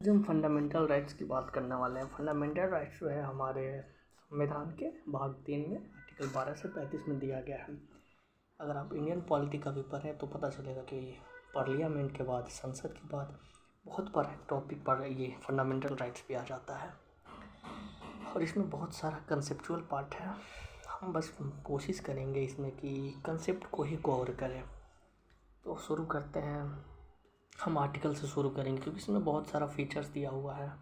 आज हम fundamental rights की बात करने वाले हैं। फंडामेंटल राइट्स जो है हमारे संविधान के भाग 3 में आर्टिकल 12 से 35 में दिया गया है। अगर आप इंडियन पॉलिटी का भी पढ़ें तो पता चलेगा कि पार्लियामेंट के बाद, संसद के बाद बहुत बार टॉपिक पर ये फंडामेंटल राइट्स भी आ जाता है और इसमें बहुत सारा कंसेप्चुअल पार्ट है। हम बस कोशिश करेंगे इसमें कि कंसेप्ट को ही कवर करें। तो शुरू करते हैं। हम आर्टिकल से शुरू करेंगे क्योंकि इसमें बहुत सारा फीचर्स दिया हुआ है।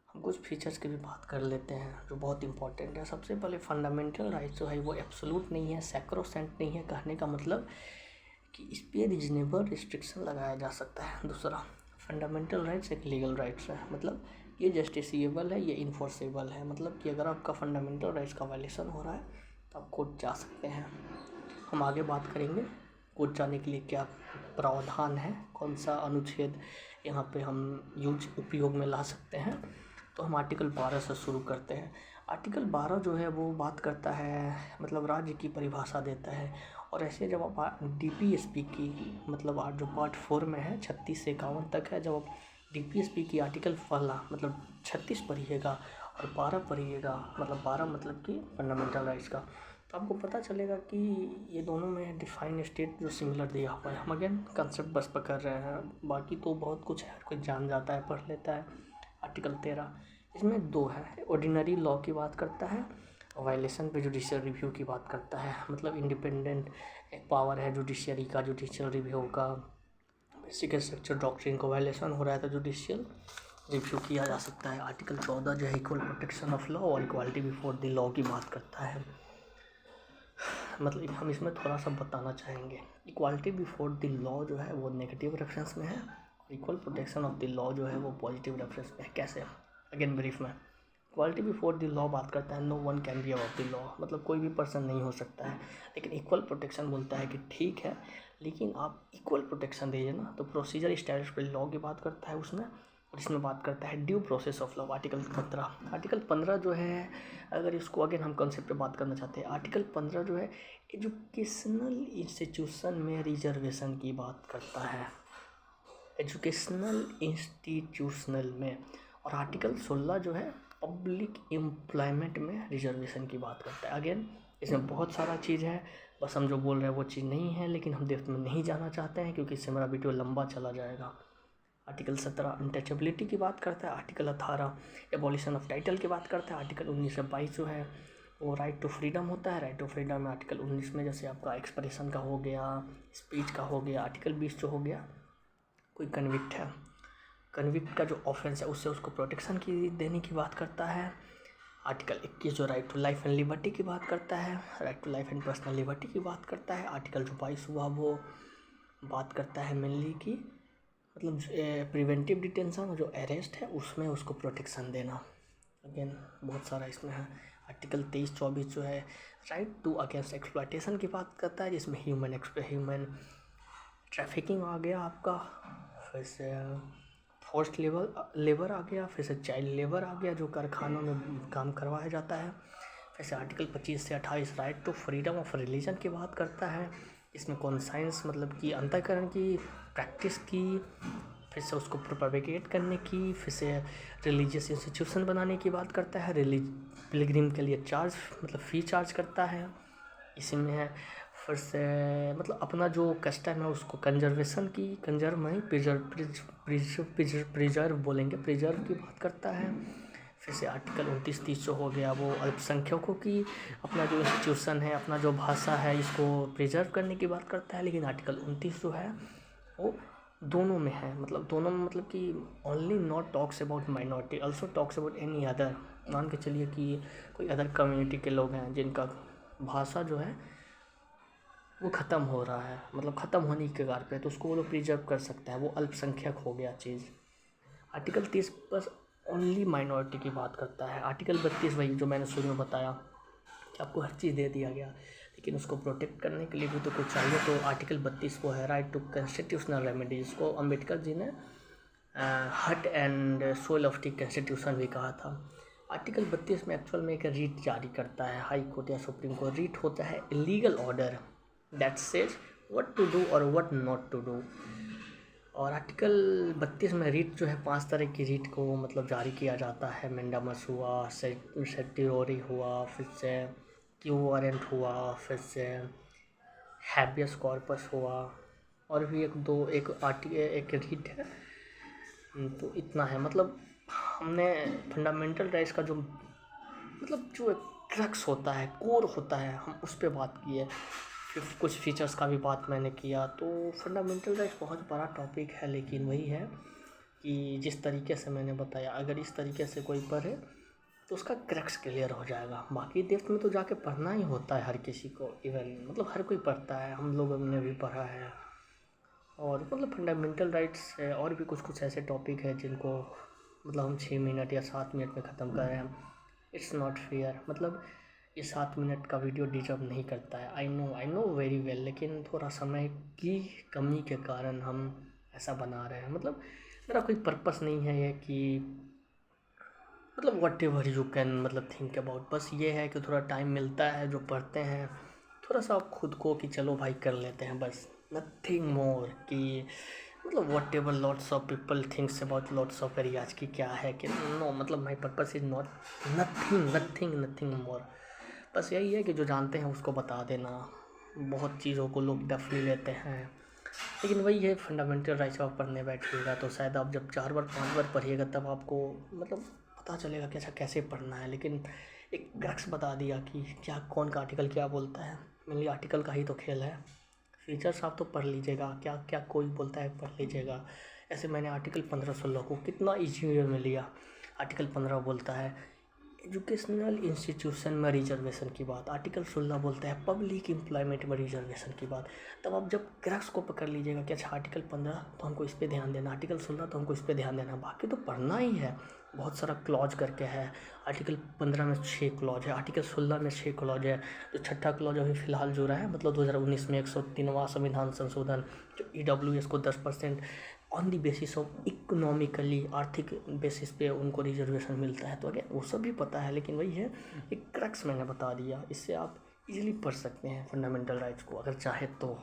हम कुछ फीचर्स की भी बात कर लेते हैं जो बहुत इंपॉर्टेंट है। सबसे पहले फंडामेंटल राइट्स जो है वो एब्सोल्यूट नहीं है, सैक्रोसेंट नहीं है। कहने का मतलब कि इस पर रीजनेबल रिस्ट्रिक्शन लगाया जा सकता है। दूसरा, फंडामेंटल राइट्स एक लीगल राइट्स है, मतलब ये जस्टिसिएबल है, ये इन्फोर्सेबल है। मतलब कि अगर आपका फंडामेंटल राइट्स का वायलेशन हो रहा है तो आप कोर्ट जा सकते हैं। हम आगे बात करेंगे कोर्ट जाने के लिए क्या प्रावधान है, कौन सा अनुच्छेद यहाँ पे हम उपयोग में ला सकते हैं। तो हम आर्टिकल 12 से शुरू करते हैं। आर्टिकल 12 जो है वो बात करता है, मतलब राज्य की परिभाषा देता है। और ऐसे जब आप DPSP की, मतलब आज जो पार्ट 4 में है 36 से 51 तक है, जब आप DPSP की आर्टिकल पहला मतलब 36 पढ़िएगा और 12 पढ़िएगा, मतलब 12 मतलब कि फंडामेंटल राइट्स का, तो आपको पता चलेगा कि ये दोनों में डिफाइन स्टेट जो सिमिलर दिया हुआ है। हम अगेन कंसेप्ट बस पकड़ रहे हैं, बाकी तो बहुत कुछ है, हर कोई जान जाता है, पढ़ लेता है। आर्टिकल 13 इसमें 2 है। ऑर्डिनरी लॉ की बात करता है, वायलेशन पे जुडिशियल रिव्यू की बात करता है। मतलब इंडिपेंडेंट एक पावर है जुडिशियरी का, जुडिशियल रिव्यू का। बेसिक स्ट्रक्चर डॉक्ट्रिन का वायलेशन हो रहा है तो जुडिशियल रिव्यू किया जा सकता है। आर्टिकल 14 जो है इक्वल प्रोटेक्शन ऑफ लॉ और इक्वालिटी बिफोर द लॉ की बात करता है। मतलब हम इसमें थोड़ा सा बताना चाहेंगे, इक्वालिटी बिफोर द लॉ जो है वो नेगेटिव रेफरेंस में है और equal protection of the law जो है वो पॉजिटिव रेफरेंस में है। कैसे? अगेन ब्रीफ में, इक्वालिटी बिफोर द लॉ बात करता है no one can be above the law, मतलब कोई भी पर्सन नहीं हो सकता है। लेकिन इक्वल प्रोटेक्शन बोलता है कि ठीक है, लेकिन आप इक्वल प्रोटेक्शन दीजिए ना। तो प्रोसीजर स्टैब्लिश्ड बाय लॉ की बात करता है उसमें, और इसमें बात करता है due process of law. Article 15, article 15 जो है, अगर इसको अगेन हम कंसेप्ट पे बात करना चाहते हैं, आर्टिकल 15 जो है एजुकेशनल इंस्टीट्यूशन में रिजर्वेशन की बात करता है, एजुकेशनल इंस्टीट्यूशनल में। और आर्टिकल 16 जो है पब्लिक एम्प्लॉयमेंट में रिजर्वेशन की बात करता है। अगेन इसमें बहुत सारा चीज़ है, बस हम जो बोल रहे हैं वो चीज़ नहीं है, लेकिन हम डेप्थ में नहीं जाना चाहते हैं क्योंकि इससे हमारा वीडियो लंबा चला जाएगा। आर्टिकल 17 अनटचेबिलिटी की बात करता है। आर्टिकल 18 एबॉलिशन ऑफ टाइटल की बात करता है। आर्टिकल 19 से 22 जो है वो राइट टू फ्रीडम होता है। राइट टू फ्रीडम में आर्टिकल 19 में जैसे आपका एक्सप्रेशन का हो गया, स्पीच का हो गया। आर्टिकल 20 जो हो गया, कोई कन्विक्ट है, कन्विक्ट का जो ऑफेंस है उससे उसको प्रोटेक्शन की देने की बात करता है। आर्टिकल 21 जो right to life and liberty की बात करता है, right to life and personal liberty की बात करता है। आर्टिकल जो 22 हुआ वो बात करता है मेनली की, मतलब प्रिवेंटिव डिटेंशन, जो अरेस्ट है उसमें उसको प्रोटेक्शन देना। अगेन बहुत सारा इसमें है। आर्टिकल 23-24 जो है राइट टू अगेंस्ट एक्सप्लॉयटेशन की बात करता है, जिसमें ह्यूमन ट्रैफिकिंग आ गया आपका, फिर से फोर्स्ड लेबर आ गया, फिर से चाइल्ड लेबर आ गया जो कारखानों में काम करवाया जाता है। फिर से आर्टिकल 25 से 28 right to freedom of religion की बात करता है। इसमें कॉन्साइंस मतलब कि अंतःकरण की प्रैक्टिस की, फिर से उसको प्रोपेगेट करने की, फिर से रिलीजियस इंस्टीट्यूशन बनाने की बात करता है। पिलग्रिम के लिए चार्ज मतलब फ़ी चार्ज करता है। इसी में है फिर से मतलब अपना जो कस्टम है उसको कंजर्वेशन की, कंजर्व नहीं प्रिजर्व बोलेंगे, प्रिजर्व की बात करता है। फिर से आर्टिकल 29-30 जो हो गया वो अल्पसंख्यकों की अपना जो इंस्टीट्यूशन है, अपना जो भाषा है, इसको प्रिजर्व करने की बात करता है। लेकिन आर्टिकल 29 जो है वो दोनों में है, मतलब दोनों में, मतलब कि only not talks about minority, also talks about any other. मान के चलिए कि कोई अदर कम्युनिटी के लोग हैं जिनका भाषा जो है वो ख़त्म हो रहा है, मतलब ख़त्म होने के कगार पे, तो उसको वो लोग प्रिजर्व कर सकते हैं, वो अल्पसंख्यक हो गया चीज़। आर्टिकल 30 बस ओनली माइनॉरिटी की बात करता है। आर्टिकल 32 वही जो मैंने शुरू में बताया कि आपको हर चीज़ दे दिया गया, लेकिन उसको प्रोटेक्ट करने के लिए भी तो कुछ चाहिए। तो आर्टिकल 32 वो है राइट टू कॉन्स्टिट्यूशनल रेमेडी, इसको अम्बेडकर जी ने heart and soul of the constitution भी कहा था। आर्टिकल 32 में एक्चुअल में एक रीट जारी करता है हाई कोर्ट या सुप्रीम कोर्ट। रीट होता है legal order that says what to do और व्हाट नॉट टू डू। और आर्टिकल 32 में रीट जो है 5 तरह की रीट को मतलब जारी किया जाता है। मेंडामस हुआ, सेटिरोरी हुआ, फिर से क्यू वारंट हुआ, फिर से हैबियस कॉर्पस हुआ, और भी एक रीट है। तो इतना है, मतलब हमने फंडामेंटल राइट्स का जो मतलब जो क्रक्स होता है, कोर होता है, हम उस पर बात की है। फिर कुछ फीचर्स का भी बात मैंने किया। तो फंडामेंटल राइट्स बहुत बड़ा टॉपिक है, लेकिन वही है कि जिस तरीके से मैंने बताया, अगर इस तरीके से कोई पढ़े तो उसका क्रक्स क्लियर हो जाएगा। बाकी डेप्थ में तो जाके पढ़ना ही होता है हर किसी को, इवन मतलब हर कोई पढ़ता है, हम लोगों ने भी पढ़ा है। और मतलब फंडामेंटल राइट्स है, और भी कुछ कुछ ऐसे टॉपिक है जिनको मतलब हम 6 मिनट या 7 मिनट में ख़त्म कर रहे हैं। इट्स नॉट फेयर, मतलब ये 7 मिनट का वीडियो डिजर्व नहीं करता है। आई नो वेरी वेल, लेकिन थोड़ा समय की कमी के कारण हम ऐसा बना रहे हैं। मतलब मेरा कोई पर्पस नहीं है ये कि मतलब व्हाट एवर यू कैन मतलब थिंक अबाउट, बस ये है कि थोड़ा टाइम मिलता है जो पढ़ते हैं, थोड़ा सा खुद को कि चलो भाई कर लेते हैं, बस नथिंग मोर। कि मतलब what ever lots of people thinks about lots of areas की क्या है कि नो, मतलब my purpose is not nothing more. बस यही है कि जो जानते हैं उसको बता देना। बहुत चीज़ों को लोग डफली लेते हैं, लेकिन वही है फंडामेंटल राइट्स आप पढ़ने बैठिएगा तो शायद आप जब 4 बार 5 बार पढ़िएगा तब आपको मतलब पता चलेगा कि अच्छा कैसे पढ़ना है। लेकिन एक क्रक्स बता दिया कि क्या कौन का आर्टिकल क्या बोलता है। मेनली आर्टिकल का ही तो खेल है। फीचर्स आप तो पढ़ लीजिएगा, क्या क्या कोई बोलता है पढ़ लीजिएगा। ऐसे मैंने आर्टिकल 15-16 को कितना ईजी वे में लिया। आर्टिकल 15 बोलता है एजुकेशनल इंस्टीट्यूशन में रिजर्वेशन की बात, आर्टिकल 16 बोलता है पब्लिक एम्प्लॉयमेंट में रिजर्वेशन की बात। तब आप जब क्रक्स को पकड़ लीजिएगा कि अच्छा आर्टिकल 15 तो हमको इस पर ध्यान देना, आर्टिकल 16 तो हमको इस पर ध्यान देना, बाकी तो पढ़ना ही है। बहुत सारा क्लॉज करके है। आर्टिकल 15 में 6 क्लॉज है, आर्टिकल 16 में 6 क्लॉज है। जो छठा क्लॉज अभी फ़िलहाल जो रहा है मतलब 2019 में 103वां संविधान संशोधन, जो EWS को 10% on the basis of economically, आर्थिक बेसिस पे उनको रिजर्वेशन मिलता है। तो अगेन वो सब भी पता है, लेकिन वही है एक क्रक्स मैंने बता दिया। इससे आप इजीली पढ़ सकते हैं फंडामेंटल राइट्स को अगर चाहे तो।